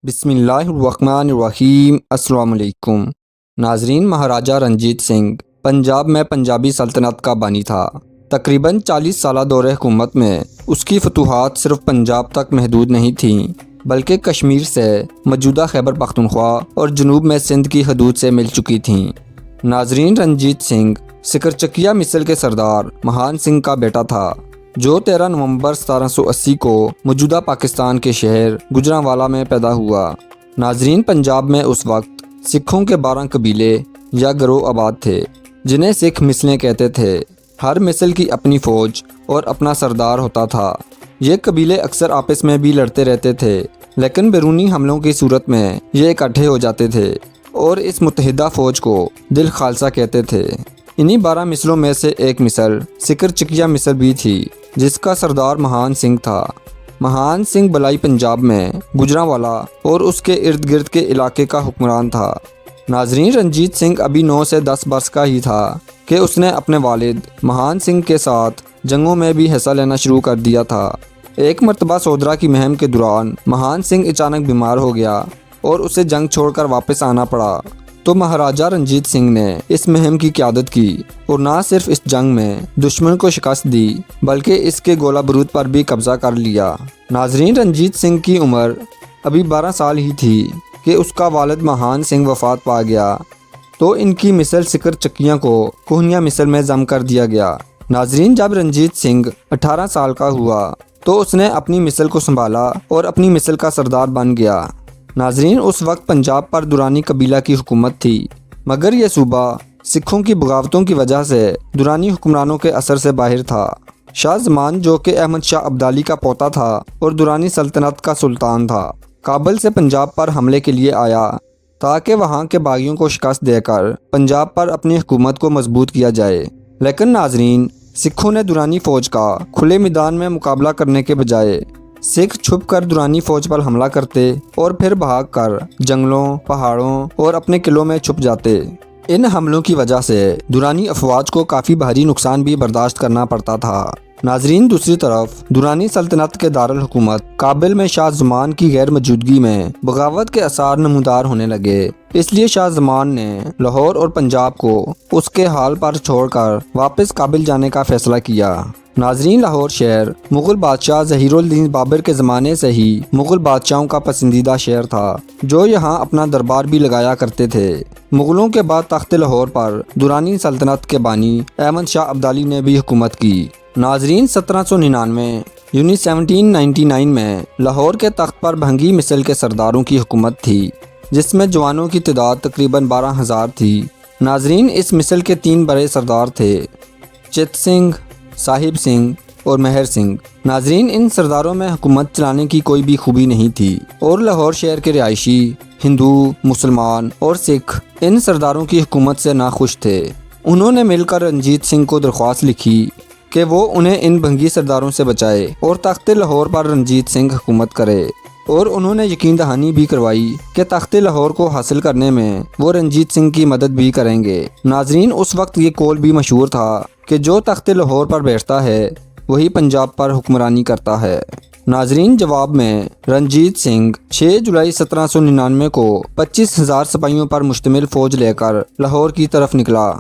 بسم اللہ الرحمن الرحیم۔ السلام علیکم ناظرین، مہاراجہ رنجیت سنگھ پنجاب میں پنجابی سلطنت کا بانی تھا۔ تقریباً 40 سالہ دور حکومت میں اس کی فتوحات صرف پنجاب تک محدود نہیں تھیں بلکہ کشمیر سے موجودہ خیبر پختونخوا اور جنوب میں سندھ کی حدود سے مل چکی تھیں۔ ناظرین، رنجیت سنگھ سکرچکیہ مثل کے سردار مہان سنگھ کا بیٹا تھا جو 13 نومبر 1780 کو موجودہ پاکستان کے شہر گوجرانوالہ میں پیدا ہوا۔ ناظرین، پنجاب میں اس وقت سکھوں کے 12 قبیلے یا گروہ آباد تھے جنہیں سکھ مثلیں کہتے تھے۔ ہر مثل کی اپنی فوج اور اپنا سردار ہوتا تھا۔ یہ قبیلے اکثر آپس میں بھی لڑتے رہتے تھے لیکن بیرونی حملوں کی صورت میں یہ اکٹھے ہو جاتے تھے اور اس متحدہ فوج کو دل خالصہ کہتے تھے۔ انہی 12 مثلوں میں سے ایک مثل سکرچکیہ مثل بھی تھی جس کا سردار مہان سنگھ تھا۔ مہان سنگھ بلائی پنجاب میں گوجرانوالہ اور اس کے ارد گرد کے علاقے کا حکمران تھا۔ ناظرین، رنجیت سنگھ ابھی 9 سے 10 برس کا ہی تھا کہ اس نے اپنے والد مہان سنگھ کے ساتھ جنگوں میں بھی حصہ لینا شروع کر دیا تھا۔ ایک مرتبہ سودرا کی مہم کے دوران مہان سنگھ اچانک بیمار ہو گیا اور اسے جنگ چھوڑ کر واپس آنا پڑا تو مہاراجہ رنجیت سنگھ نے اس مہم کی قیادت کی اور نہ صرف اس جنگ میں دشمن کو شکست دی بلکہ اس کے گولہ بارود پر بھی قبضہ کر لیا۔ ناظرین، رنجیت سنگھ کی عمر ابھی 12 سال ہی تھی کہ اس کا والد مہان سنگھ وفات پا گیا تو ان کی مثل سکرچکیہ کو کوہنیہ مثل میں ضم کر دیا گیا۔ ناظرین، جب رنجیت سنگھ 18 سال کا ہوا تو اس نے اپنی مثل کو سنبھالا اور اپنی مثل کا سردار بن گیا۔ ناظرین، اس وقت پنجاب پر درانی قبیلہ کی حکومت تھی مگر یہ صوبہ سکھوں کی بغاوتوں کی وجہ سے درانی حکمرانوں کے اثر سے باہر تھا۔ شاہ زمان جو کہ احمد شاہ ابدالی کا پوتا تھا اور درانی سلطنت کا سلطان تھا، کابل سے پنجاب پر حملے کے لیے آیا تاکہ وہاں کے باغیوں کو شکست دے کر پنجاب پر اپنی حکومت کو مضبوط کیا جائے۔ لیکن ناظرین، سکھوں نے درانی فوج کا کھلے میدان میں مقابلہ کرنے کے بجائے سکھ چھپ کر درانی فوج پر حملہ کرتے اور پھر بھاگ کر جنگلوں، پہاڑوں اور اپنے قلعوں میں چھپ جاتے۔ ان حملوں کی وجہ سے درانی افواج کو کافی بھاری نقصان بھی برداشت کرنا پڑتا تھا۔ ناظرین، دوسری طرف درانی سلطنت کے دارالحکومت کابل میں شاہ زمان کی غیر موجودگی میں بغاوت کے آثار نمودار ہونے لگے۔ اس لیے شاہ زمان نے لاہور اور پنجاب کو اس کے حال پر چھوڑ کر واپس کابل جانے کا فیصلہ کیا۔ ناظرین، لاہور شہر مغل بادشاہ ظہیر الدین بابر کے زمانے سے ہی مغل بادشاہوں کا پسندیدہ شہر تھا جو یہاں اپنا دربار بھی لگایا کرتے تھے۔ مغلوں کے بعد تخت لاہور پر درانی سلطنت کے بانی احمد شاہ ابدالی نے بھی حکومت کی۔ ناظرین، 1799 یعنی 1799 میں لاہور کے تخت پر بھنگی مثل کے سرداروں کی حکومت تھی جس میں جوانوں کی تعداد تقریباً 12,000 تھی۔ ناظرین، اس مثل کے 3 بڑے سردار تھے، چت سنگھ، صاحب سنگھ اور مہر سنگھ۔ ناظرین، ان سرداروں میں حکومت چلانے کی کوئی بھی خوبی نہیں تھی اور لاہور شہر کے رہائشی ہندو، مسلمان اور سکھ ان سرداروں کی حکومت سے ناخوش تھے۔ انہوں نے مل کر رنجیت سنگھ کو درخواست لکھی کہ وہ انہیں ان بھنگی سرداروں سے بچائے اور تخت لاہور پر رنجیت سنگھ حکومت کرے، اور انہوں نے یقین دہانی بھی کروائی کہ تخت لاہور کو حاصل کرنے میں وہ رنجیت سنگھ کی مدد بھی کریں گے۔ ناظرین، اس وقت یہ قول بھی مشہور تھا کہ جو تخت لاہور پر بیٹھتا ہے وہی پنجاب پر حکمرانی کرتا ہے۔ ناظرین، جواب میں رنجیت سنگھ 6 جولائی 1799 کو 25,000 سپاہیوں پر مشتمل فوج لے کر لاہور کی طرف نکلا۔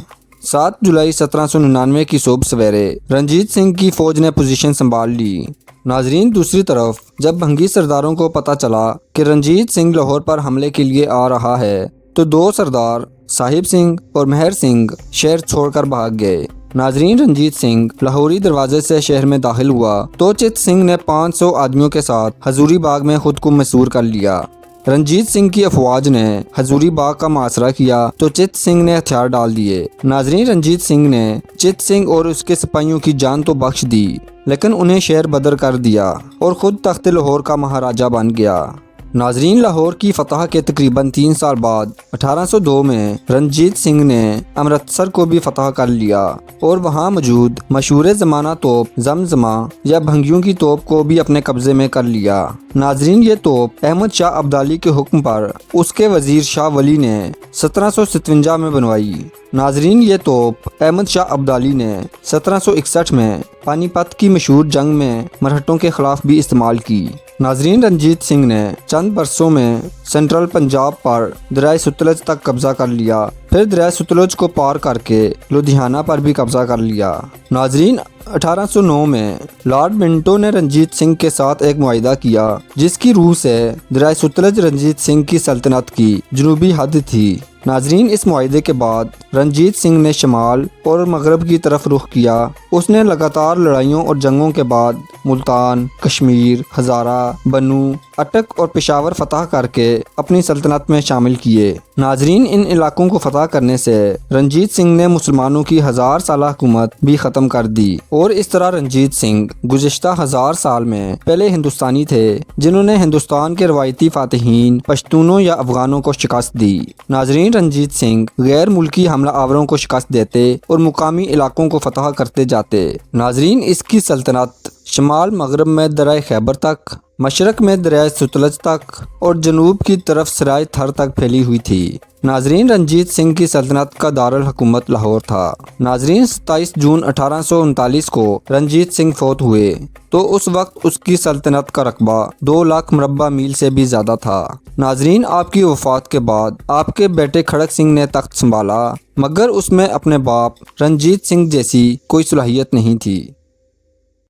7 جولائی 1799 کی صبح سویرے رنجیت سنگھ کی فوج نے پوزیشن سنبھال لی۔ ناظرین، دوسری طرف جب بھنگی سرداروں کو پتہ چلا کہ رنجیت سنگھ لاہور پر حملے کے لیے آ رہا ہے تو 2 سردار صاحب سنگھ اور مہر سنگھ شہر چھوڑ کر بھاگ گئے۔ ناظرین، رنجیت سنگھ لاہوری دروازے سے شہر میں داخل ہوا تو چت سنگھ نے 500 آدمیوں کے ساتھ حضوری باغ میں خود کو مسور کر لیا۔ رنجیت سنگھ کی افواج نے حضوری باغ کا محاصرہ کیا تو چت سنگھ نے ہتھیار ڈال دیے۔ ناظرین، رنجیت سنگھ نے چت سنگھ اور اس کے سپاہیوں کی جان تو بخش دی لیکن انہیں شہر بدر کر دیا اور خود تخت لاہور کا مہاراجہ بن گیا۔ ناظرین، لاہور کی فتح کے تقریباً 3 سال بعد 1802 میں رنجیت سنگھ نے امرتسر کو بھی فتح کر لیا اور وہاں موجود مشہور زمانہ توپ زمزمہ یا بھنگیوں کی توپ کو بھی اپنے قبضے میں کر لیا۔ ناظرین، یہ توپ احمد شاہ ابدالی کے حکم پر اس کے وزیر شاہ ولی نے 1757 میں بنوائی۔ ناظرین، یہ توپ احمد شاہ ابدالی نے 1761 میں پانی پت کی مشہور جنگ میں مرہٹوں کے خلاف بھی استعمال کی۔ ناظرین، رنجیت سنگھ نے چند برسوں میں سینٹرل پنجاب پر دریائے ستلج تک قبضہ کر لیا، پھر دریائے ستلج کو پار کر کے لدھیانہ پر بھی قبضہ کر لیا۔ ناظرین، 1809 میں لارڈ منٹو نے رنجیت سنگھ کے ساتھ ایک معاہدہ کیا جس کی روح سے دریائے ستلج رنجیت سنگھ کی سلطنت کی جنوبی حد تھی۔ ناظرین، اس معاہدے کے بعد رنجیت سنگھ نے شمال اور مغرب کی طرف رخ کیا۔ اس نے لگاتار لڑائیوں اور جنگوں کے بعد ملتان، کشمیر، ہزارہ، بنو، اٹک اور پشاور فتح کر کے اپنی سلطنت میں شامل کیے۔ ناظرین، ان علاقوں کو فتح کرنے سے رنجیت سنگھ نے مسلمانوں کی 1000 سالہ حکومت بھی ختم کر دی، اور اس طرح رنجیت سنگھ گزشتہ 1000 سال میں پہلے ہندوستانی تھے جنہوں نے ہندوستان کے روایتی فاتحین پشتونوں یا افغانوں کو شکست دی۔ ناظرین، رنجیت سنگھ غیر ملکی حملہ آوروں کو شکست دیتے اور مقامی علاقوں کو فتح کرتے جاتے۔ ناظرین، اس کی سلطنت شمال مغرب میں دریائے خیبر تک، مشرق میں دریائے ستلج تک اور جنوب کی طرف سرائے تھر تک پھیلی ہوئی تھی۔ ناظرین، رنجیت سنگھ کی سلطنت کا دارالحکومت لاہور تھا۔ ناظرین، 27 جون 1839 کو رنجیت سنگھ فوت ہوئے تو اس وقت اس کی سلطنت کا رقبہ 2 لاکھ مربع میل سے بھی زیادہ تھا۔ ناظرین، آپ کی وفات کے بعد آپ کے بیٹے کھڑک سنگھ نے تخت سنبھالا، مگر اس میں اپنے باپ رنجیت سنگھ جیسی کوئی صلاحیت نہیں تھی۔